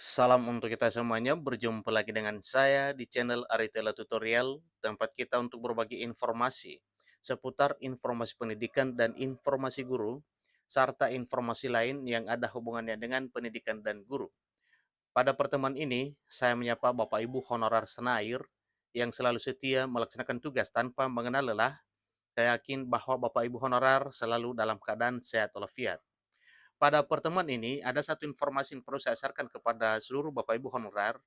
Salam untuk kita semuanya, berjumpa lagi dengan saya di channel Aritela Tutorial, tempat kita untuk berbagi informasi seputar informasi pendidikan dan informasi guru, serta informasi lain yang ada hubungannya dengan pendidikan dan guru. Pada pertemuan ini, saya menyapa Bapak Ibu honorer senair yang selalu setia melaksanakan tugas tanpa mengenal lelah. Saya yakin bahwa Bapak Ibu honorer selalu dalam keadaan sehat walafiat. Pada pertemuan ini, ada satu informasi yang perlu saya sampaikan kepada seluruh Bapak Ibu honorer,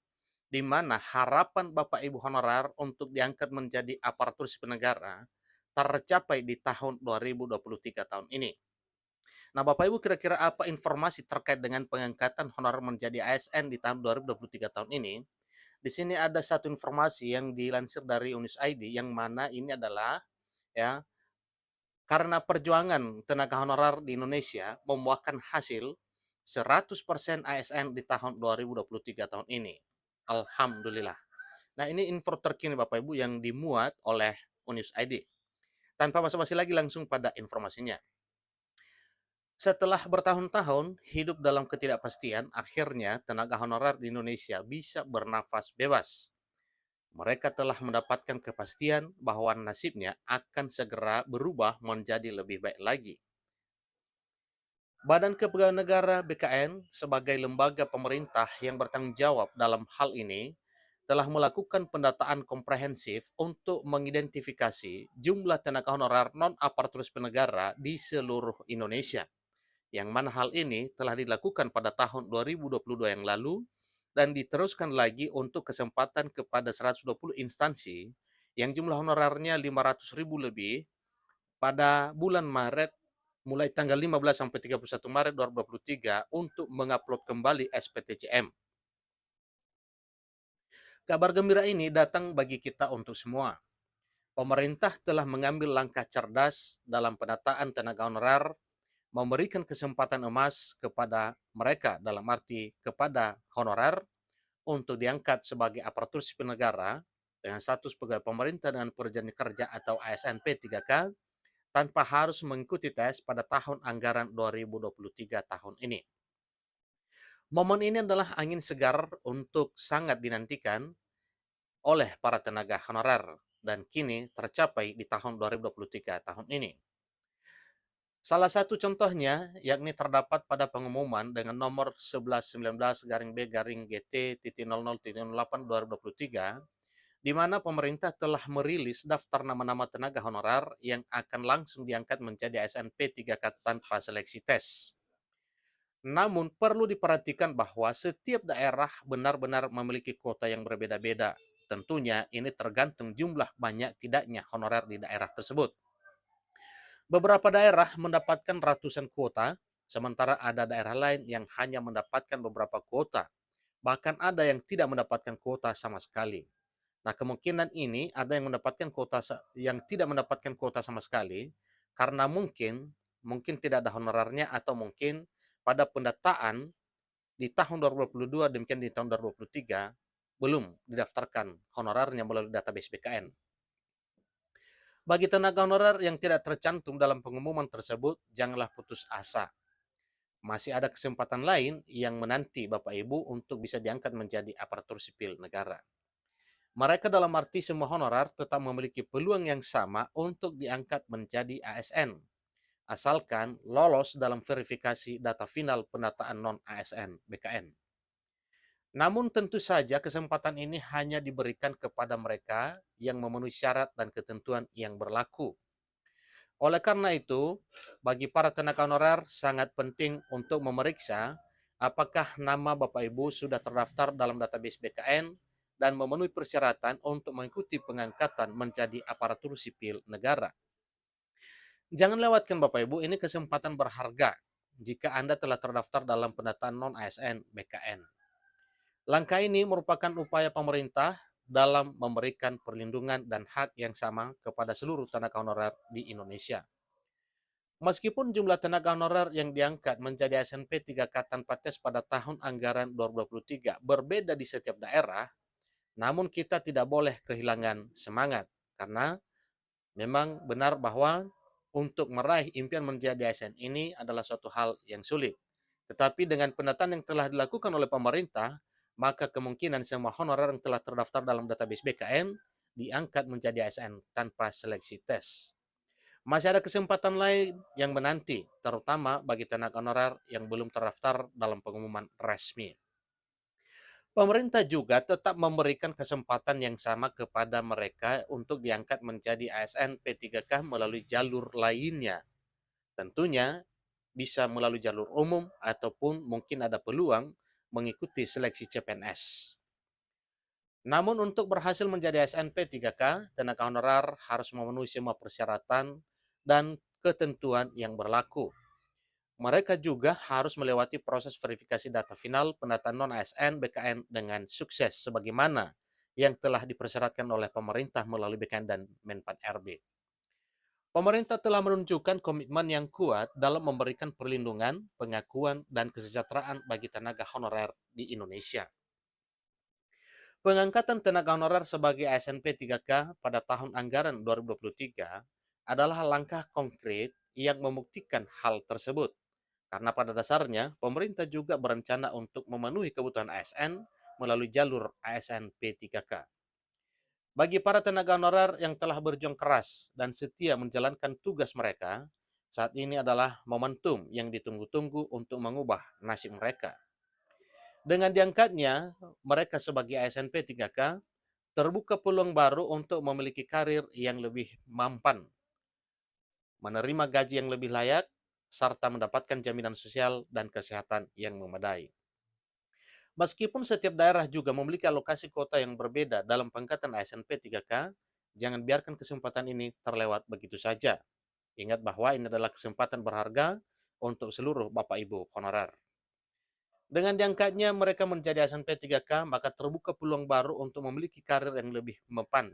di mana harapan Bapak Ibu honorer untuk diangkat menjadi aparatur sipil negara tercapai di tahun 2023 tahun ini. Nah, Bapak Ibu kira-kira apa informasi terkait dengan pengangkatan honorer menjadi ASN di tahun 2023 tahun ini? Di sini ada satu informasi yang dilansir dari Unus ID yang mana ini adalah ya karena perjuangan tenaga honorer di Indonesia membuahkan hasil 100% ASN di tahun 2023 tahun ini. Alhamdulillah. Nah, ini info terkini Bapak Ibu yang dimuat oleh Unius ID. Tanpa basa-basi lagi langsung pada informasinya. Setelah bertahun-tahun hidup dalam ketidakpastian, akhirnya tenaga honorer di Indonesia bisa bernafas bebas. Mereka telah mendapatkan kepastian bahwa nasibnya akan segera berubah menjadi lebih baik lagi. Badan Kepegawaian Negara (BKN) sebagai lembaga pemerintah yang bertanggung jawab dalam hal ini telah melakukan pendataan komprehensif untuk mengidentifikasi jumlah tenaga honorer non-aparatur sipil negara di seluruh Indonesia, yang mana hal ini telah dilakukan pada tahun 2022 yang lalu dan diteruskan lagi untuk kesempatan kepada 120 instansi yang jumlah honorernya 500.000 lebih pada bulan Maret, mulai tanggal 15 sampai 31 Maret 2023 untuk mengupload kembali SPTCM. Kabar gembira ini datang bagi kita untuk semua. Pemerintah telah mengambil langkah cerdas dalam penataan tenaga honorer, memberikan kesempatan emas kepada mereka, dalam arti kepada honorer, untuk diangkat sebagai aparatur sipil negara dengan status pegawai pemerintah dengan perjanjian kerja atau ASN P3K tanpa harus mengikuti tes pada tahun anggaran 2023 tahun ini. Momen ini adalah angin segar untuk sangat dinantikan oleh para tenaga honorer dan kini tercapai di tahun 2023 tahun ini. Salah satu contohnya yakni terdapat pada pengumuman dengan nomor 1119-BG-GT.00.08/2023 di mana pemerintah telah merilis daftar nama-nama tenaga honorer yang akan langsung diangkat menjadi ASN P3K tanpa seleksi tes. Namun perlu diperhatikan bahwa setiap daerah benar-benar memiliki kuota yang berbeda-beda. Tentunya ini tergantung jumlah banyak tidaknya honorer di daerah tersebut. Beberapa daerah mendapatkan ratusan kuota, sementara ada daerah lain yang hanya mendapatkan beberapa kuota. Bahkan ada yang tidak mendapatkan kuota sama sekali. Nah, kemungkinan ini ada yang mendapatkan kuota yang tidak mendapatkan kuota sama sekali karena mungkin tidak ada honorernya atau mungkin pada pendataan di tahun 2022 demikian di tahun 2023 belum didaftarkan honorernya melalui database BKN. Bagi tenaga honorer yang tidak tercantum dalam pengumuman tersebut, janganlah putus asa. Masih ada kesempatan lain yang menanti Bapak Ibu untuk bisa diangkat menjadi aparatur sipil negara. Mereka dalam arti semua honorer tetap memiliki peluang yang sama untuk diangkat menjadi ASN, asalkan lolos dalam verifikasi data final pendataan non-ASN BKN. Namun tentu saja kesempatan ini hanya diberikan kepada mereka yang memenuhi syarat dan ketentuan yang berlaku. Oleh karena itu, bagi para tenaga honorer sangat penting untuk memeriksa apakah nama Bapak Ibu sudah terdaftar dalam database BKN dan memenuhi persyaratan untuk mengikuti pengangkatan menjadi aparatur sipil negara. Jangan lewatkan Bapak Ibu, ini kesempatan berharga jika Anda telah terdaftar dalam pendataan non-ASN BKN. Langkah ini merupakan upaya pemerintah dalam memberikan perlindungan dan hak yang sama kepada seluruh tenaga honorer di Indonesia. Meskipun jumlah tenaga honorer yang diangkat menjadi ASN P3K tanpa tes pada tahun anggaran 2023 berbeda di setiap daerah, namun kita tidak boleh kehilangan semangat karena memang benar bahwa untuk meraih impian menjadi ASN ini adalah suatu hal yang sulit. Tetapi dengan pendataan yang telah dilakukan oleh pemerintah, maka kemungkinan semua honorer yang telah terdaftar dalam database BKN diangkat menjadi ASN tanpa seleksi tes. Masih ada kesempatan lain yang menanti, terutama bagi tenaga honorer yang belum terdaftar dalam pengumuman resmi. Pemerintah juga tetap memberikan kesempatan yang sama kepada mereka untuk diangkat menjadi ASN P3K melalui jalur lainnya. Tentunya bisa melalui jalur umum ataupun mungkin ada peluang mengikuti seleksi CPNS. Namun untuk berhasil menjadi ASN P3K, tenaga honorer harus memenuhi semua persyaratan dan ketentuan yang berlaku. Mereka juga harus melewati proses verifikasi data final pendataan non-ASN BKN dengan sukses sebagaimana yang telah dipersyaratkan oleh pemerintah melalui BKN dan Menpan RB. Pemerintah telah menunjukkan komitmen yang kuat dalam memberikan perlindungan, pengakuan, dan kesejahteraan bagi tenaga honorer di Indonesia. Pengangkatan tenaga honorer sebagai ASN P3K pada tahun anggaran 2023 adalah langkah konkret yang membuktikan hal tersebut. Karena pada dasarnya, pemerintah juga berencana untuk memenuhi kebutuhan ASN melalui jalur ASN P3K. Bagi para tenaga honorer yang telah berjuang keras dan setia menjalankan tugas mereka, saat ini adalah momentum yang ditunggu-tunggu untuk mengubah nasib mereka. Dengan diangkatnya mereka sebagai ASN P3K, terbuka peluang baru untuk memiliki karir yang lebih mampan, menerima gaji yang lebih layak, serta mendapatkan jaminan sosial dan kesehatan yang memadai. Meskipun setiap daerah juga memiliki alokasi kuota yang berbeda dalam pengangkatan ASN P3K, jangan biarkan kesempatan ini terlewat begitu saja. Ingat bahwa ini adalah kesempatan berharga untuk seluruh Bapak Ibu honorer. Dengan diangkatnya mereka menjadi ASN P3K, maka terbuka peluang baru untuk memiliki karir yang lebih mempan,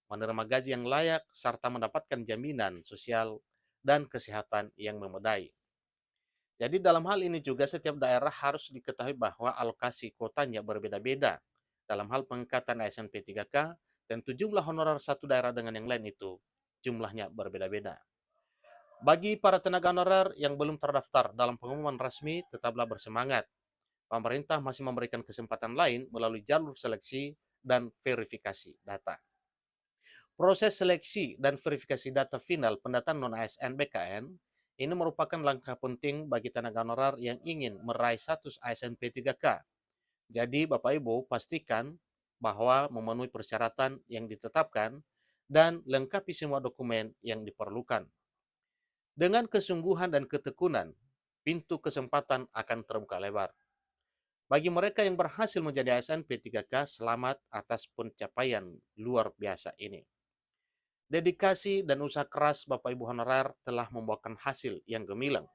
menerima gaji yang layak, serta mendapatkan jaminan sosial dan kesehatan yang memadai. Jadi dalam hal ini juga setiap daerah harus diketahui bahwa alokasi kuotanya berbeda-beda. Dalam hal pengangkatan ASN P3K, tentu jumlah honorer satu daerah dengan yang lain itu jumlahnya berbeda-beda. Bagi para tenaga honorer yang belum terdaftar dalam pengumuman resmi, tetaplah bersemangat. Pemerintah masih memberikan kesempatan lain melalui jalur seleksi dan verifikasi data. Proses seleksi dan verifikasi data final pendataan non-ASN BKN ini merupakan langkah penting bagi tenaga honorer yang ingin meraih status ASN P3K. Jadi Bapak Ibu pastikan bahwa memenuhi persyaratan yang ditetapkan dan lengkapi semua dokumen yang diperlukan. Dengan kesungguhan dan ketekunan, pintu kesempatan akan terbuka lebar. Bagi mereka yang berhasil menjadi ASN P3K, selamat atas pencapaian luar biasa ini. Dedikasi dan usaha keras Bapak Ibu honorer telah membuahkan hasil yang gemilang.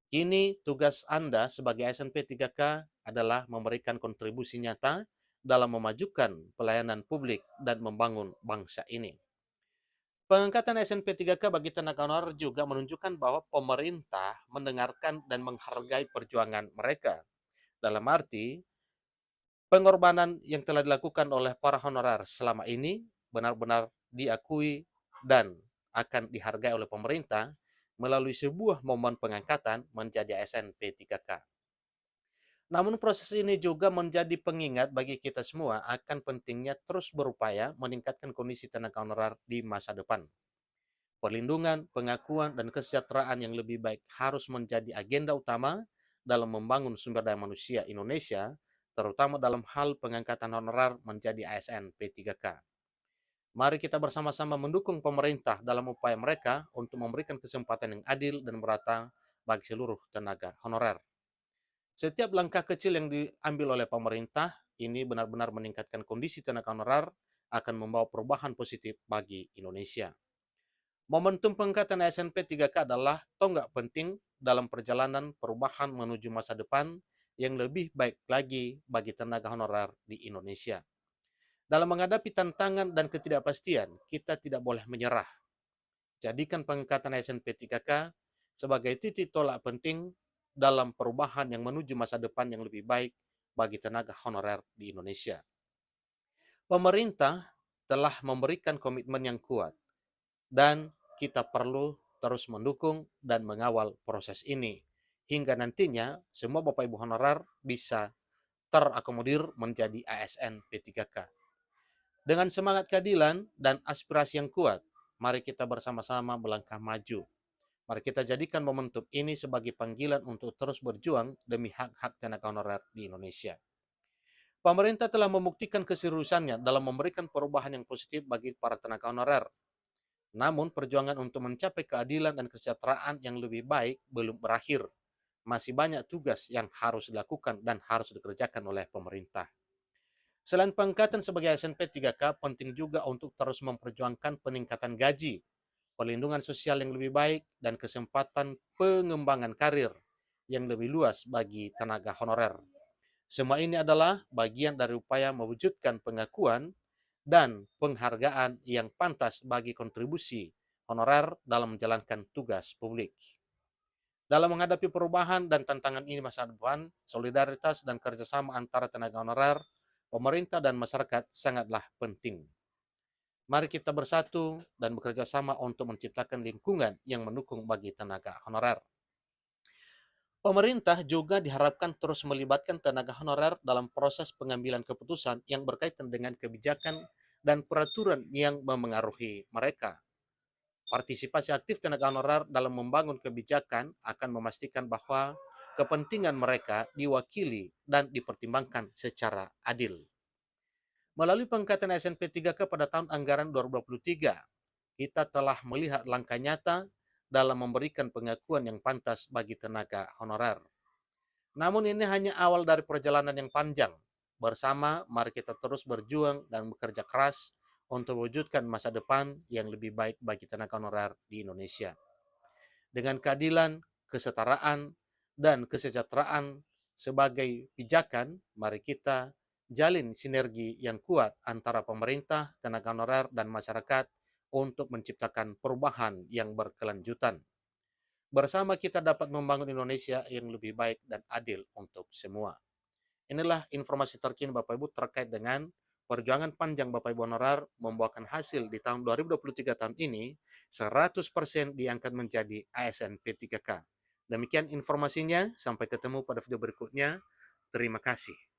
Kini tugas Anda sebagai ASN P3K adalah memberikan kontribusi nyata dalam memajukan pelayanan publik dan membangun bangsa ini. Pengangkatan ASN P3K bagi tenaga honorer juga menunjukkan bahwa pemerintah mendengarkan dan menghargai perjuangan mereka. Dalam arti, pengorbanan yang telah dilakukan oleh para honorer selama ini benar-benar diakui dan akan dihargai oleh pemerintah melalui sebuah momen pengangkatan menjadi ASN P3K. Namun proses ini juga menjadi pengingat bagi kita semua akan pentingnya terus berupaya meningkatkan kondisi tenaga honorer di masa depan. Perlindungan, pengakuan, dan kesejahteraan yang lebih baik harus menjadi agenda utama dalam membangun sumber daya manusia Indonesia, terutama dalam hal pengangkatan honorer menjadi ASN P3K. Mari kita bersama-sama mendukung pemerintah dalam upaya mereka untuk memberikan kesempatan yang adil dan merata bagi seluruh tenaga honorer. Setiap langkah kecil yang diambil oleh pemerintah ini benar-benar meningkatkan kondisi tenaga honorer akan membawa perubahan positif bagi Indonesia. Momentum pengangkatan ASN P3K adalah tonggak penting dalam perjalanan perubahan menuju masa depan yang lebih baik lagi bagi tenaga honorer di Indonesia. Dalam menghadapi tantangan dan ketidakpastian, kita tidak boleh menyerah. Jadikan pengangkatan ASN P3K sebagai titik tolak penting dalam perubahan yang menuju masa depan yang lebih baik bagi tenaga honorer di Indonesia. Pemerintah telah memberikan komitmen yang kuat dan kita perlu terus mendukung dan mengawal proses ini. hingga nantinya semua Bapak Ibu honorer bisa terakomodir menjadi ASN P3K. Dengan semangat keadilan dan aspirasi yang kuat, mari kita bersama-sama melangkah maju. Mari kita jadikan momentum ini sebagai panggilan untuk terus berjuang demi hak-hak tenaga honorer di Indonesia. Pemerintah telah membuktikan keseriusannya dalam memberikan perubahan yang positif bagi para tenaga honorer. Namun, perjuangan untuk mencapai keadilan dan kesejahteraan yang lebih baik belum berakhir. Masih banyak tugas yang harus dilakukan dan harus dikerjakan oleh pemerintah. Selain pengangkatan sebagai ASN P3K, penting juga untuk terus memperjuangkan peningkatan gaji, perlindungan sosial yang lebih baik, dan kesempatan pengembangan karir yang lebih luas bagi tenaga honorer. Semua ini adalah bagian dari upaya mewujudkan pengakuan dan penghargaan yang pantas bagi kontribusi honorer dalam menjalankan tugas publik. Dalam menghadapi perubahan dan tantangan ini masa depan, solidaritas dan kerjasama antara tenaga honorer, pemerintah, dan masyarakat sangatlah penting. Mari kita bersatu dan bekerja sama untuk menciptakan lingkungan yang mendukung bagi tenaga honorer. Pemerintah juga diharapkan terus melibatkan tenaga honorer dalam proses pengambilan keputusan yang berkaitan dengan kebijakan dan peraturan yang memengaruhi mereka. Partisipasi aktif tenaga honorer dalam membangun kebijakan akan memastikan bahwa kepentingan mereka diwakili dan dipertimbangkan secara adil. Melalui pengangkatan SNP 3K pada tahun anggaran 2023, kita telah melihat langkah nyata dalam memberikan pengakuan yang pantas bagi tenaga honorer. Namun ini hanya awal dari perjalanan yang panjang. Bersama, mari kita terus berjuang dan bekerja keras untuk mewujudkan masa depan yang lebih baik bagi tenaga honorer di Indonesia. Dengan keadilan, kesetaraan, dan kesejahteraan sebagai pijakan, mari kita jalin sinergi yang kuat antara pemerintah, tenaga honorer, dan masyarakat untuk menciptakan perubahan yang berkelanjutan. Bersama kita dapat membangun Indonesia yang lebih baik dan adil untuk semua. Inilah informasi terkini Bapak Ibu terkait dengan perjuangan panjang Bapak Ibu honorer membuahkan hasil di tahun 2023 tahun ini 100% diangkat menjadi ASN P3K. Demikian informasinya, sampai ketemu pada video berikutnya. Terima kasih.